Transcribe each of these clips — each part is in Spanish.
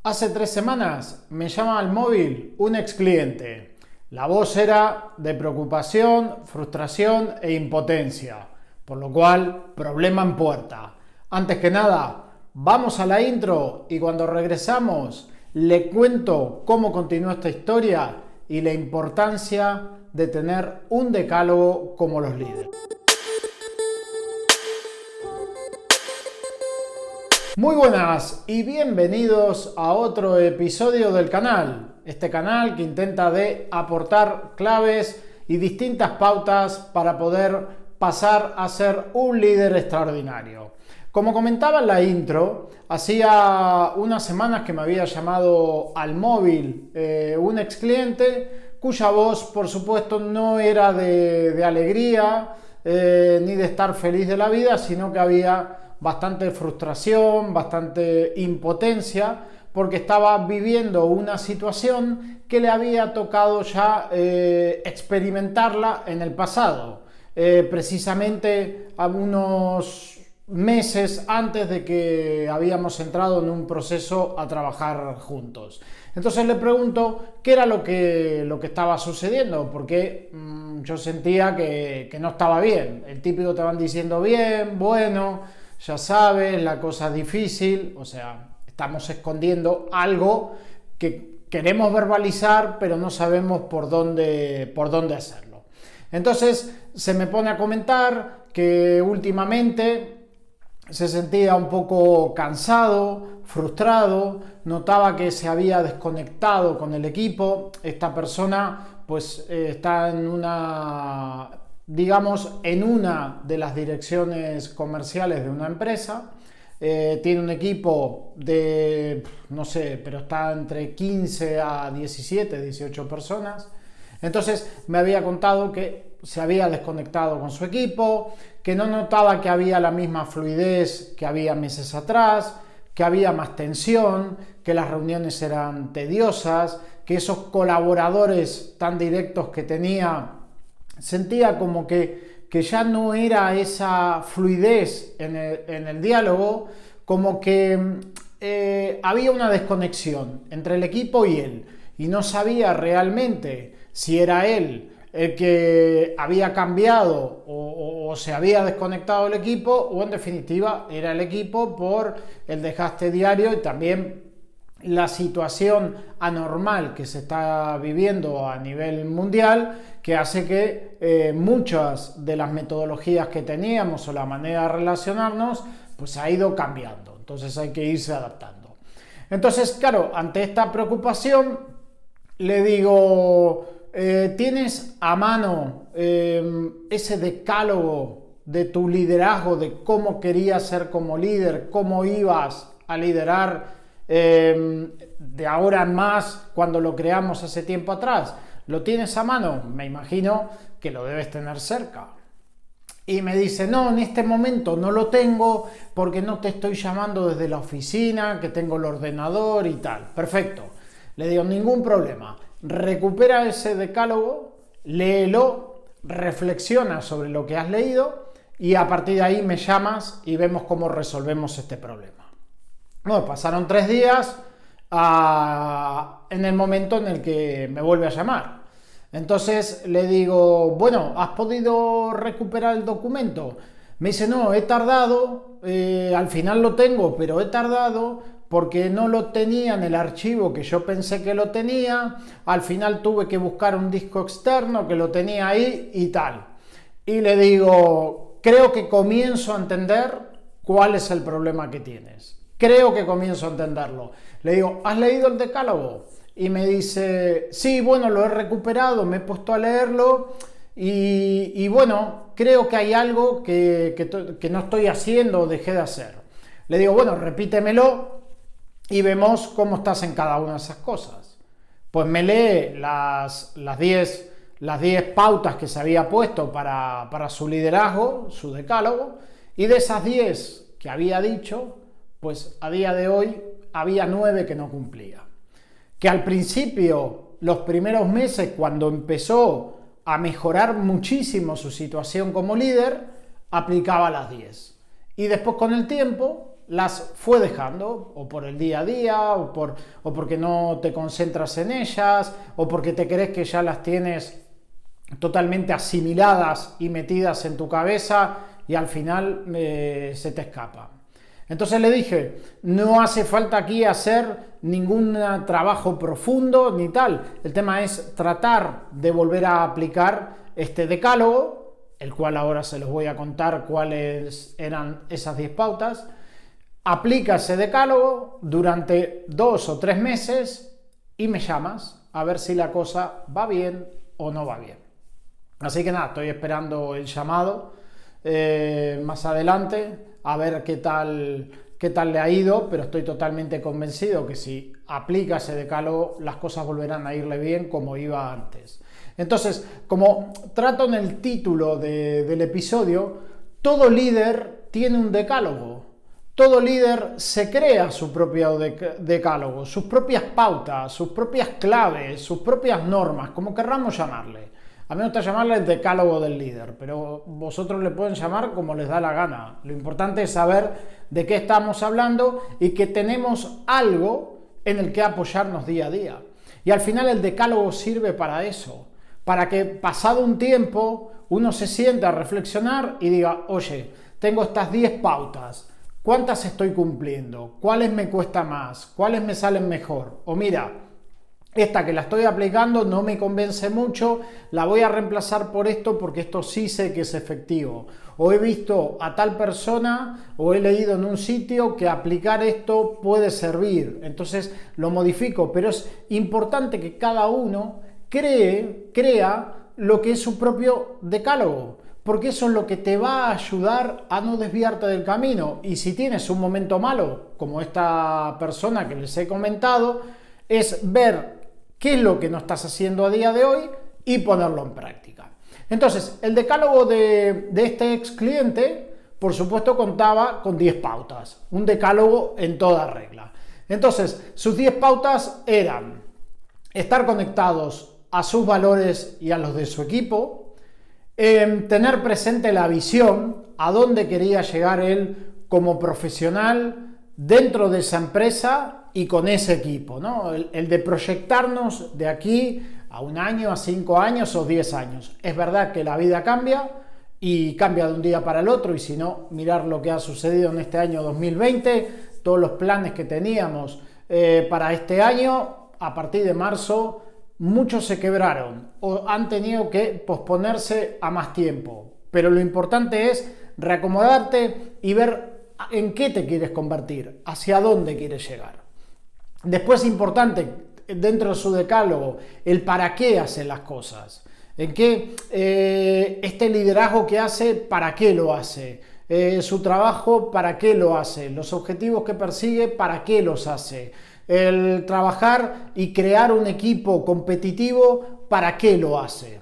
Hace 3 semanas me llama al móvil un ex cliente. La voz era de preocupación, frustración e impotencia, por lo cual, problema en puerta. Antes que nada, vamos a la intro y cuando regresamos le cuento cómo continúa esta historia y la importancia de tener un decálogo como los líderes. Muy buenas y bienvenidos a otro episodio del canal. Este canal que intenta aportar claves y distintas pautas para poder pasar a ser un líder extraordinario. Como comentaba en la intro, hacía unas semanas que me había llamado al móvil un ex cliente cuya voz, por supuesto, no era de alegría ni de estar feliz de la vida, sino que había bastante frustración, bastante impotencia, porque estaba viviendo una situación que le había tocado ya experimentarla en el pasado, precisamente algunos meses antes de que habíamos entrado en un proceso a trabajar juntos. Entonces le pregunto qué era lo que estaba sucediendo, porque yo sentía que no estaba bien. El típico te van diciendo bien, bueno, ya sabes, la cosa es difícil, o sea, estamos escondiendo algo que queremos verbalizar, pero no sabemos por dónde hacerlo. Entonces se me pone a comentar que últimamente se sentía un poco cansado, frustrado, notaba que se había desconectado con el equipo. Esta persona pues está en una de las direcciones comerciales de una empresa, tiene un equipo de, no sé, pero está entre 15 a 17, 18 personas. Entonces me había contado que se había desconectado con su equipo, que no notaba que había la misma fluidez que había meses atrás, que había más tensión, que las reuniones eran tediosas, que esos colaboradores tan directos que tenía sentía como que ya no era esa fluidez en el diálogo, como que había una desconexión entre el equipo y él, y no sabía realmente si era él el que había cambiado o se había desconectado del equipo, o en definitiva era el equipo por el desgaste diario y también la situación anormal que se está viviendo a nivel mundial, que hace que muchas de las metodologías que teníamos o la manera de relacionarnos pues ha ido cambiando, entonces hay que irse adaptando. Entonces, claro, ante esta preocupación le digo, ¿tienes a mano ese decálogo de tu liderazgo, de cómo querías ser como líder, cómo ibas a liderar de ahora en más cuando lo creamos hace tiempo atrás? ¿Lo tienes a mano? Me imagino que lo debes tener cerca. Y me dice, no, en este momento no lo tengo porque no te estoy llamando desde la oficina, que tengo el ordenador y tal. Perfecto. Le digo, ningún problema. Recupera ese decálogo, léelo, reflexiona sobre lo que has leído y a partir de ahí me llamas y vemos cómo resolvemos este problema. Bueno, pasaron 3 días en el momento en el que me vuelve a llamar. Entonces le digo, bueno, ¿has podido recuperar el documento? Me dice, no, he tardado, al final lo tengo, pero he tardado porque no lo tenía en el archivo que yo pensé que lo tenía. Al final tuve que buscar un disco externo que lo tenía ahí y tal. Y le digo, creo que comienzo a entender cuál es el problema que tienes. Creo que comienzo a entenderlo. Le digo, ¿has leído el decálogo? Y me dice, sí, bueno, lo he recuperado, me he puesto a leerlo y bueno, creo que hay algo que no estoy haciendo o dejé de hacer. Le digo, bueno, repítemelo y vemos cómo estás en cada una de esas cosas. Pues me lee las 10 pautas que se había puesto para su liderazgo, su decálogo, y de esas 10 que había dicho, pues a día de hoy había 9 que no cumplía. Que al principio, los primeros meses, cuando empezó a mejorar muchísimo su situación como líder, aplicaba las 10. Y después con el tiempo las fue dejando, o por el día a día, o porque no te concentras en ellas, o porque te crees que ya las tienes totalmente asimiladas y metidas en tu cabeza y al final se te escapa. Entonces le dije, no hace falta aquí hacer ningún trabajo profundo ni tal. El tema es tratar de volver a aplicar este decálogo, el cual ahora se los voy a contar cuáles eran esas 10 pautas. Aplica ese decálogo durante 2 o 3 meses y me llamas a ver si la cosa va bien o no va bien. Así que nada, estoy esperando el llamado más adelante a ver qué tal le ha ido, pero estoy totalmente convencido que si aplica ese decálogo las cosas volverán a irle bien como iba antes. Entonces, como trato en el título del episodio, todo líder tiene un decálogo. Todo líder se crea su propio decálogo, sus propias pautas, sus propias claves, sus propias normas, como querramos llamarle. A mí me gusta llamarle el decálogo del líder, pero vosotros le pueden llamar como les da la gana. Lo importante es saber de qué estamos hablando y que tenemos algo en el que apoyarnos día a día. Y al final el decálogo sirve para eso, para que pasado un tiempo uno se sienta a reflexionar y diga, oye, tengo estas 10 pautas, ¿cuántas estoy cumpliendo? ¿Cuáles me cuesta más? ¿Cuáles me salen mejor? O mira, esta que la estoy aplicando no me convence mucho, la voy a reemplazar por esto porque esto sí sé que es efectivo. O he visto a tal persona o he leído en un sitio que aplicar esto puede servir. Entonces lo modifico, pero es importante que cada uno crea lo que es su propio decálogo, porque eso es lo que te va a ayudar a no desviarte del camino. Y si tienes un momento malo, como esta persona que les he comentado, es ver qué es lo que no estás haciendo a día de hoy y ponerlo en práctica. Entonces, el decálogo de este ex cliente, por supuesto, contaba con 10 pautas, un decálogo en toda regla. Entonces, sus 10 pautas eran estar conectados a sus valores y a los de su equipo, tener presente la visión, a dónde quería llegar él como profesional dentro de esa empresa y con ese equipo, ¿no? El de proyectarnos de aquí a 1 año, a 5 años o 10 años. Es verdad que la vida cambia y cambia de un día para el otro, y si no, mirar lo que ha sucedido en este año 2020, todos los planes que teníamos para este año, a partir de marzo, muchos se quebraron o han tenido que posponerse a más tiempo. Pero lo importante es reacomodarte y ver en qué te quieres convertir, hacia dónde quieres llegar. Después, importante, dentro de su decálogo, el para qué hace las cosas. En qué este liderazgo que hace, para qué lo hace. Su trabajo, para qué lo hace. Los objetivos que persigue, para qué los hace. El trabajar y crear un equipo competitivo, para qué lo hace.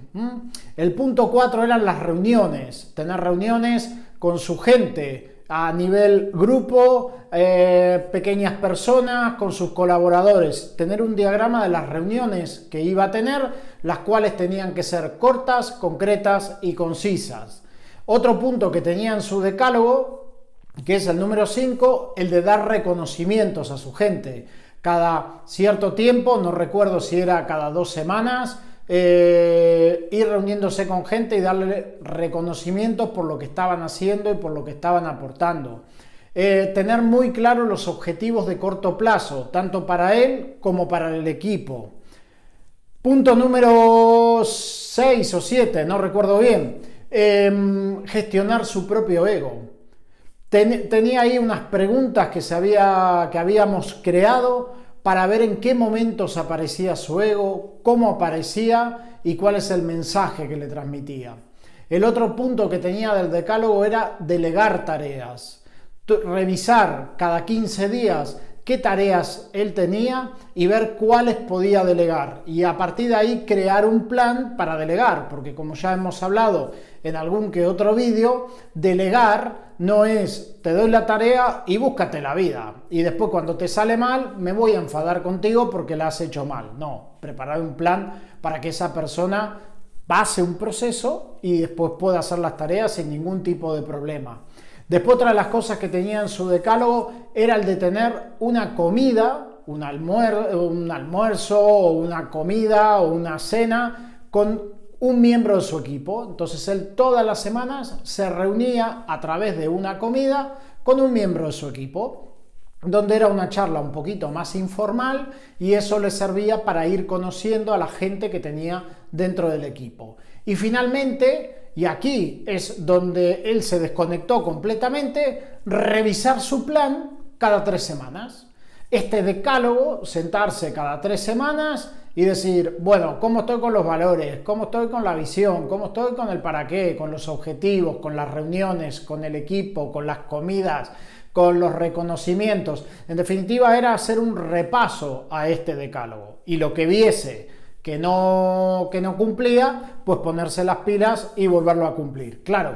El punto 4 eran las reuniones. Tener reuniones con su gente a nivel grupo, pequeñas personas, con sus colaboradores, tener un diagrama de las reuniones que iba a tener, las cuales tenían que ser cortas, concretas y concisas. Otro punto que tenía en su decálogo, que es el número 5, el de dar reconocimientos a su gente. Cada cierto tiempo, no recuerdo si era cada 2 semanas, ir reuniéndose con gente y darle reconocimientos por lo que estaban haciendo y por lo que estaban aportando. Tener muy claro los objetivos de corto plazo, tanto para él como para el equipo. Punto número 6 o 7, no recuerdo bien, gestionar su propio ego. Tenía ahí unas preguntas que habíamos creado para ver en qué momentos aparecía su ego, cómo aparecía y cuál es el mensaje que le transmitía. El otro punto que tenía del decálogo era delegar tareas, revisar cada 15 días qué tareas él tenía y ver cuáles podía delegar, y a partir de ahí crear un plan para delegar, porque como ya hemos hablado en algún que otro vídeo, delegar no es te doy la tarea y búscate la vida y después cuando te sale mal me voy a enfadar contigo porque la has hecho mal. No, preparar un plan para que esa persona pase un proceso y después pueda hacer las tareas sin ningún tipo de problema. Después, otra de las cosas que tenía en su decálogo era el de tener una comida, un almuerzo o una comida o una cena con un miembro de su equipo. Entonces él todas las semanas se reunía a través de una comida con un miembro de su equipo, donde era una charla un poquito más informal y eso le servía para ir conociendo a la gente que tenía dentro del equipo. Y finalmente, y aquí es donde él se desconectó completamente, revisar su plan cada 3 semanas. Este decálogo, sentarse cada 3 semanas y decir, bueno, ¿cómo estoy con los valores? ¿Cómo estoy con la visión? ¿Cómo estoy con el para qué? Con los objetivos, con las reuniones, con el equipo, con las comidas, con los reconocimientos. En definitiva, era hacer un repaso a este decálogo. Y lo que viese que no cumplía, pues ponerse las pilas y volverlo a cumplir. Claro,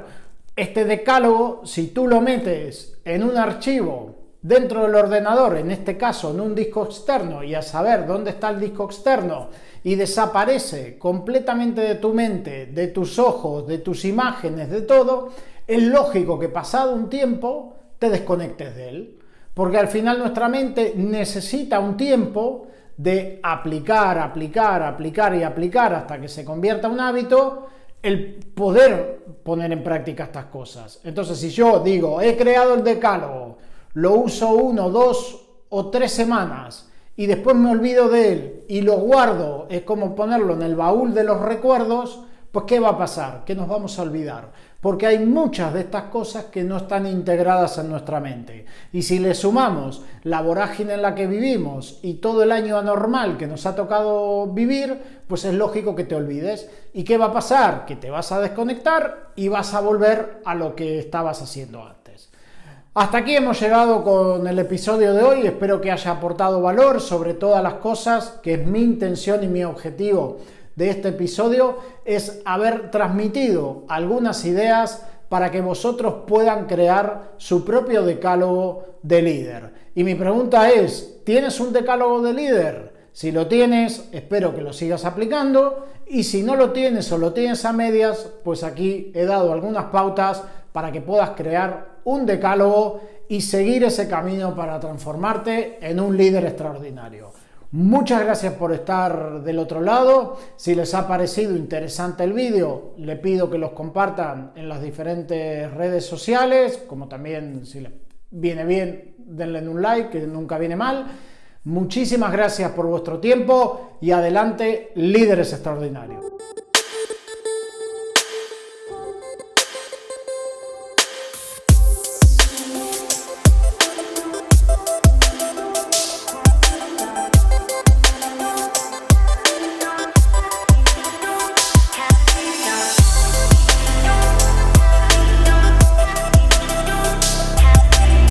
este decálogo, si tú lo metes en un archivo dentro del ordenador, en este caso en un disco externo, y a saber dónde está el disco externo, y desaparece completamente de tu mente, de tus ojos, de tus imágenes, de todo, es lógico que pasado un tiempo te desconectes de él, porque al final nuestra mente necesita un tiempo de aplicar hasta que se convierta en un hábito, el poder poner en práctica estas cosas. Entonces, si yo digo, he creado el decálogo, lo uso 1, 2 o 3 semanas y después me olvido de él y lo guardo, es como ponerlo en el baúl de los recuerdos, pues ¿qué va a pasar? Que nos vamos a olvidar, porque hay muchas de estas cosas que no están integradas en nuestra mente. Y si le sumamos la vorágine en la que vivimos y todo el año anormal que nos ha tocado vivir, pues es lógico que te olvides. ¿Y qué va a pasar? Que te vas a desconectar y vas a volver a lo que estabas haciendo antes. Hasta aquí hemos llegado con el episodio de hoy. Espero que haya aportado valor sobre todas las cosas, que es mi intención y mi objetivo de este episodio, es haber transmitido algunas ideas para que vosotros puedan crear su propio decálogo de líder. Y mi pregunta es, ¿tienes un decálogo de líder? Si lo tienes, espero que lo sigas aplicando, y si no lo tienes o lo tienes a medias, pues aquí he dado algunas pautas para que puedas crear un decálogo y seguir ese camino para transformarte en un líder extraordinario. Muchas gracias por estar del otro lado. Si les ha parecido interesante el vídeo, le pido que los compartan en las diferentes redes sociales, como también si les viene bien, denle un like, que nunca viene mal. Muchísimas gracias por vuestro tiempo y adelante, líderes extraordinarios.